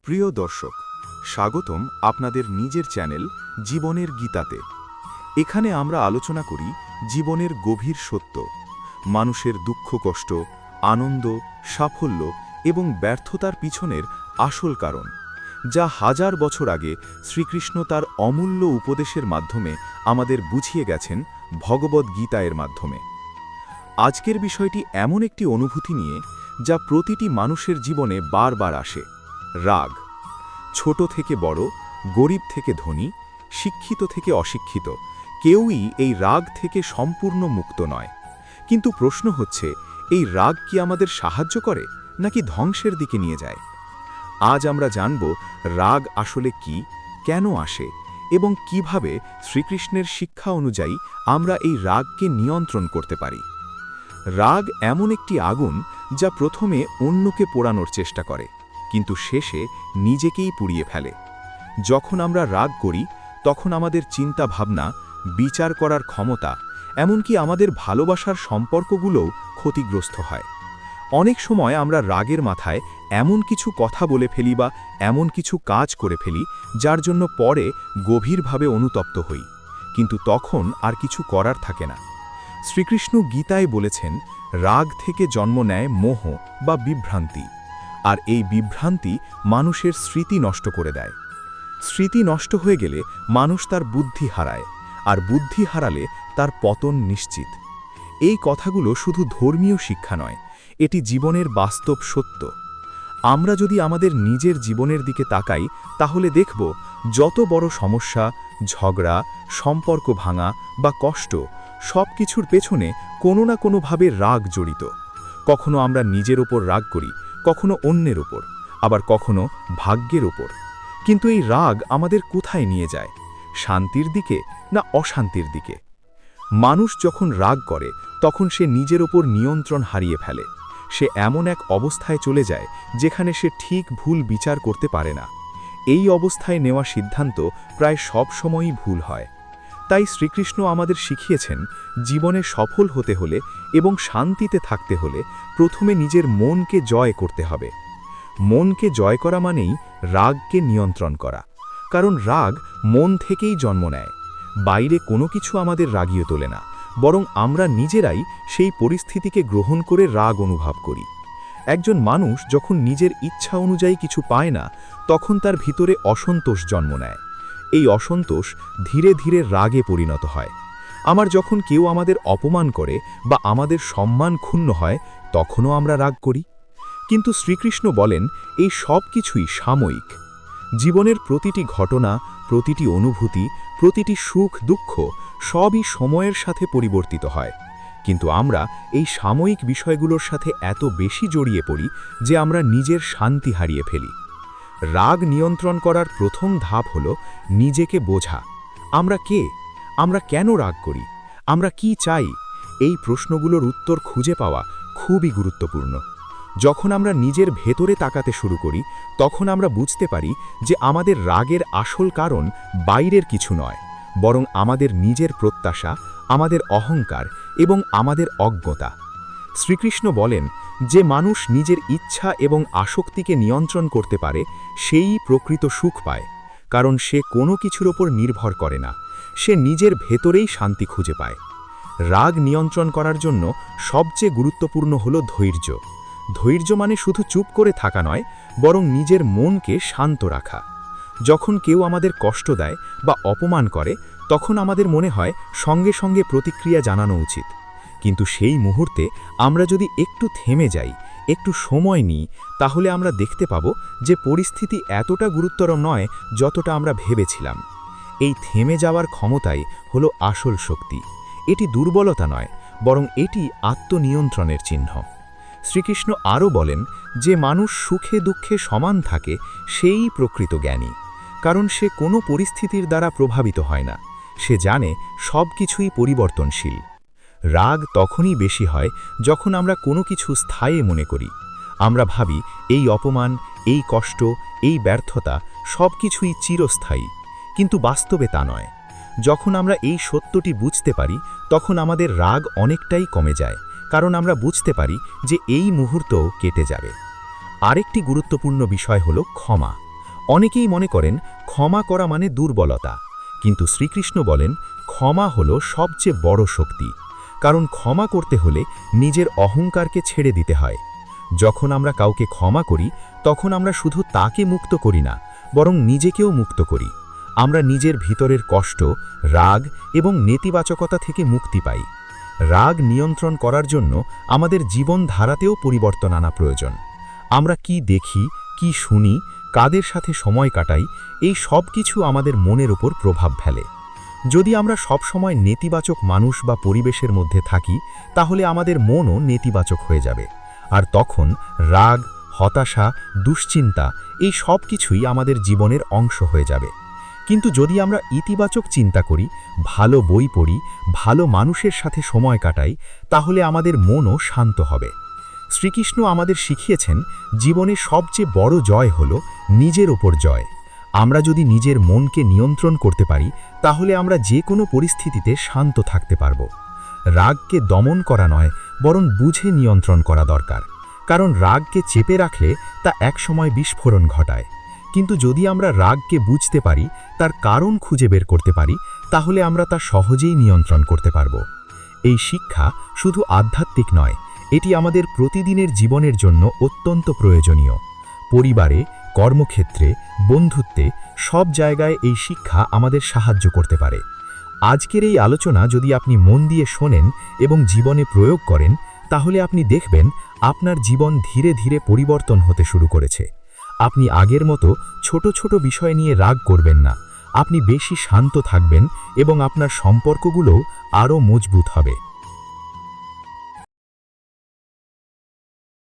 প্রিয় দর্শক, স্বাগতম আপনাদের নিজের চ্যানেল জীবনের গীতাতে। এখানে আমরা আলোচনা করি জীবনের গভীর সত্য, মানুষের দুঃখ কষ্ট, আনন্দ, সাফল্য এবং ব্যর্থতার পিছনের আসল কারণ, যা হাজার বছর আগে শ্রীকৃষ্ণ তার অমূল্য উপদেশের মাধ্যমে আমাদের বুঝিয়ে গেছেন ভগবদ্ গীতা এর মাধ্যমে। আজকের বিষয়টি এমন একটি অনুভূতি নিয়ে যা প্রতিটি মানুষের জীবনে বারবার আসে, রাগ। ছোট থেকে বড়, গরিব থেকে ধনী, শিক্ষিত থেকে অশিক্ষিত, কেউই এই রাগ থেকে সম্পূর্ণ মুক্ত নয়। কিন্তু প্রশ্ন হচ্ছে, এই রাগ কি আমাদের সাহায্য করে নাকি ধ্বংসের দিকে নিয়ে যায়? আজ আমরা জানব রাগ আসলে কি, কেন আসে এবং কিভাবে শ্রীকৃষ্ণের শিক্ষা অনুযায়ী আমরা এই রাগকে নিয়ন্ত্রণ করতে পারি। রাগ এমন একটি আগুন যা প্রথমে অন্যকে পোড়ানোর চেষ্টা করে, কিন্তু শেষে নিজেকেই পুড়িয়ে ফেলে। যখন আমরা রাগ করি তখন আমাদের চিন্তা ভাবনা, বিচার করার ক্ষমতা, এমনকি আমাদের ভালোবাসার সম্পর্কগুলোও ক্ষতিগ্রস্ত হয়। অনেক সময় আমরা রাগের মাথায় এমন কিছু কথা বলে ফেলি বা এমন কিছু কাজ করে ফেলি যার জন্য পরে গভীরভাবে অনুতপ্ত হই, কিন্তু তখন আর কিছু করার থাকে না। শ্রীকৃষ্ণ গীতায় বলেছেন, রাগ থেকে জন্ম নেয় মোহ বা বিভ্রান্তি, আর এই বিভ্রান্তি মানুষের স্মৃতি নষ্ট করে দেয়। স্মৃতি নষ্ট হয়ে গেলে মানুষ তার বুদ্ধি হারায়, আর বুদ্ধি হারালে তার পতন নিশ্চিত। এই কথাগুলো শুধু ধর্মীয় শিক্ষা নয়, এটি জীবনের বাস্তব সত্য। আমরা যদি আমাদের নিজের জীবনের দিকে তাকাই তাহলে দেখব, যত বড় সমস্যা, ঝগড়া, সম্পর্ক ভাঙা বা কষ্ট, সব কিছুর পেছনে কোনো না কোনোভাবে রাগ জড়িত। কখনো আমরা নিজের ওপর রাগ করি, কখনো অন্যের ওপর, আবার কখনো ভাগ্যের ওপর। কিন্তু এই রাগ আমাদের কোথায় নিয়ে যায়? শান্তির দিকে না অশান্তির দিকে? মানুষ যখন রাগ করে তখন সে নিজের ওপর নিয়ন্ত্রণ হারিয়ে ফেলে। সে এমন এক অবস্থায় চলে যায় যেখানে সে ঠিক ভুল বিচার করতে পারে না। এই অবস্থায় নেওয়া সিদ্ধান্ত প্রায় সব সময়ই ভুল হয়। তাই শ্রীকৃষ্ণ আমাদের শিখিয়েছেন, জীবনে সফল হতে হলে এবং শান্তিতে থাকতে হলে প্রথমে নিজের মনকে জয় করতে হবে। মনকে জয় করা মানেই রাগকে নিয়ন্ত্রণ করা, কারণ রাগ মন থেকেই জন্ম নেয়। বাইরে কোনো কিছু আমাদের রাগিয়ে তোলে না, বরং আমরা নিজেরাই সেই পরিস্থিতিকে গ্রহণ করে রাগ অনুভব করি। একজন মানুষ যখন নিজের ইচ্ছা অনুযায়ী কিছু পায় না, তখন তার ভিতরে অসন্তোষ জন্ম নেয়। এই অসন্তোষ ধীরে ধীরে রাগে পরিণত হয়। যখন কেউ আমাদের অপমান করে বা আমাদের সম্মান ক্ষুণ্ণ হয়, তখনও আমরা রাগ করি। কিন্তু শ্রীকৃষ্ণ বলেন, এই সব কিছুই সাময়িক। জীবনের প্রতিটি ঘটনা, প্রতিটি অনুভূতি, প্রতিটি সুখ দুঃখ সবই সময়ের সাথে পরিবর্তিত হয়। কিন্তু আমরা এই সাময়িক বিষয়গুলোর সাথে এত বেশি জড়িয়ে পড়ি যে আমরা নিজের শান্তি হারিয়ে ফেলি। রাগ নিয়ন্ত্রণ করার প্রথম ধাপ হল নিজেকে বোঝা। আমরা কে? আমরা কেন রাগ করি? আমরা কি চাই? এই প্রশ্নগুলোর উত্তর খুঁজে পাওয়া খুবই গুরুত্বপূর্ণ। যখন আমরা নিজের ভেতরে তাকাতে শুরু করি, তখন আমরা বুঝতে পারি যে আমাদের রাগের আসল কারণ বাইরের কিছু নয়, বরং আমাদের নিজের প্রত্যাশা, আমাদের অহংকার এবং আমাদের অজ্ঞতা। শ্রীকৃষ্ণ বলেন, যে মানুষ নিজের ইচ্ছা এবং আসক্তিকে নিয়ন্ত্রণ করতে পারে সেই প্রকৃত সুখ পায়, কারণ সে কোনো কিছুর ওপর নির্ভর করে না, সে নিজের ভেতরেই শান্তি খুঁজে পায়। রাগ নিয়ন্ত্রণ করার জন্য সবচেয়ে গুরুত্বপূর্ণ হল ধৈর্য। ধৈর্য মানে শুধু চুপ করে থাকা নয়, বরং নিজের মনকে শান্ত রাখা। যখন কেউ আমাদের কষ্ট দেয় বা অপমান করে, তখন আমাদের মনে হয় সঙ্গে সঙ্গে প্রতিক্রিয়া জানানো উচিত। কিন্তু সেই মুহূর্তে আমরা যদি একটু থেমে যাই, একটু সময় নিই, তাহলে আমরা দেখতে পাব যে পরিস্থিতি এতটা গুরুতর নয় যতটা আমরা ভেবেছিলাম। এই থেমে যাওয়ার ক্ষমতাই হলো আসল শক্তি। এটি দুর্বলতা নয়, বরং এটি আত্মনিয়ন্ত্রণের চিহ্ন। শ্রীকৃষ্ণ আরও বলেন, যে মানুষ সুখে দুঃখে সমান থাকে সেই প্রকৃত জ্ঞানী, কারণ সে কোনো পরিস্থিতির দ্বারা প্রভাবিত হয় না। সে জানে সব কিছুই পরিবর্তনশীল। রাগ তখনই বেশি হয় যখন আমরা কোনো কিছু স্থায়ী মনে করি। আমরা ভাবি, এই অপমান, এই কষ্ট, এই ব্যর্থতা সব কিছুই চিরস্থায়ী, কিন্তু বাস্তবে তা নয়। যখন আমরা এই সত্যটি বুঝতে পারি, তখন আমাদের রাগ অনেকটাই কমে যায়, কারণ আমরা বুঝতে পারি যে এই মুহূর্তও কেটে যাবে। আরেকটি গুরুত্বপূর্ণ বিষয় হল ক্ষমা। অনেকেই মনে করেন ক্ষমা করা মানে দুর্বলতা, কিন্তু শ্রীকৃষ্ণ বলেন ক্ষমা হলো সবচেয়ে বড় শক্তি। কারণ ক্ষমা করতে হলে নিজের অহংকারকে ছেড়ে দিতে হয়। যখন আমরা কাউকে ক্ষমা করি তখন আমরা শুধু তাকে মুক্ত করি না, বরং নিজেকেও মুক্ত করি। আমরা নিজের ভিতরের কষ্ট, রাগ এবং নেতিবাচকতা থেকে মুক্তি পাই। রাগ নিয়ন্ত্রণ করার জন্য আমাদের জীবনধারাতেও পরিবর্তন আনা প্রয়োজন। আমরা কি দেখি, কি শুনি, কাদের সাথে সময় কাটাই, এই সব কিছু আমাদের মনের উপর প্রভাব ফেলে। যদি আমরা সব সময় নেতিবাচক মানুষ বা পরিবেশের মধ্যে থাকি, তাহলে আমাদের মনও নেতিবাচক হয়ে যাবে। আর তখন রাগ, হতাশা, দুশ্চিন্তা এই সব কিছুই আমাদের জীবনের অংশ হয়ে যাবে। কিন্তু যদি আমরা ইতিবাচক চিন্তা করি, ভালো বই পড়ি, ভালো মানুষের সাথে সময় কাটাই, তাহলে আমাদের মনও শান্ত হবে। শ্রীকৃষ্ণ আমাদের শিখিয়েছেন জীবনে সবচেয়ে বড় জয় হলো নিজের ওপর জয়। আমরা যদি নিজের মনকে নিয়ন্ত্রণ করতে পারি, তাহলে আমরা যে কোনো পরিস্থিতিতে শান্ত থাকতে পারব। রাগকে দমন করা নয়, বরং বুঝে নিয়ন্ত্রণ করা দরকার। কারণ রাগকে চেপে রাখলে তা একসময় বিস্ফোরণ ঘটায়। কিন্তু যদি আমরা রাগকে বুঝতে পারি, তার কারণ খুঁজে বের করতে পারি, তাহলে আমরা তা সহজেই নিয়ন্ত্রণ করতে পারব। এই শিক্ষা শুধু আধ্যাত্মিক নয়, এটি আমাদের প্রতিদিনের জীবনের জন্য অত্যন্ত প্রয়োজনীয়। পরিবারে, কর্মক্ষেত্রে, বন্ধুত্বে সব জায়গায় এই শিক্ষা আমাদের সাহায্য করতে পারে। আজকের এই আলোচনা যদি আপনি মন দিয়ে শোনেন এবং জীবনে প্রয়োগ করেন, তাহলে আপনি দেখবেন আপনার জীবন ধীরে ধীরে পরিবর্তন হতে শুরু করেছে। আপনি আগের মতো ছোট ছোট বিষয় নিয়ে রাগ করবেন না। আপনি বেশি শান্ত থাকবেন এবং আপনার সম্পর্কগুলোও আরও মজবুত হবে।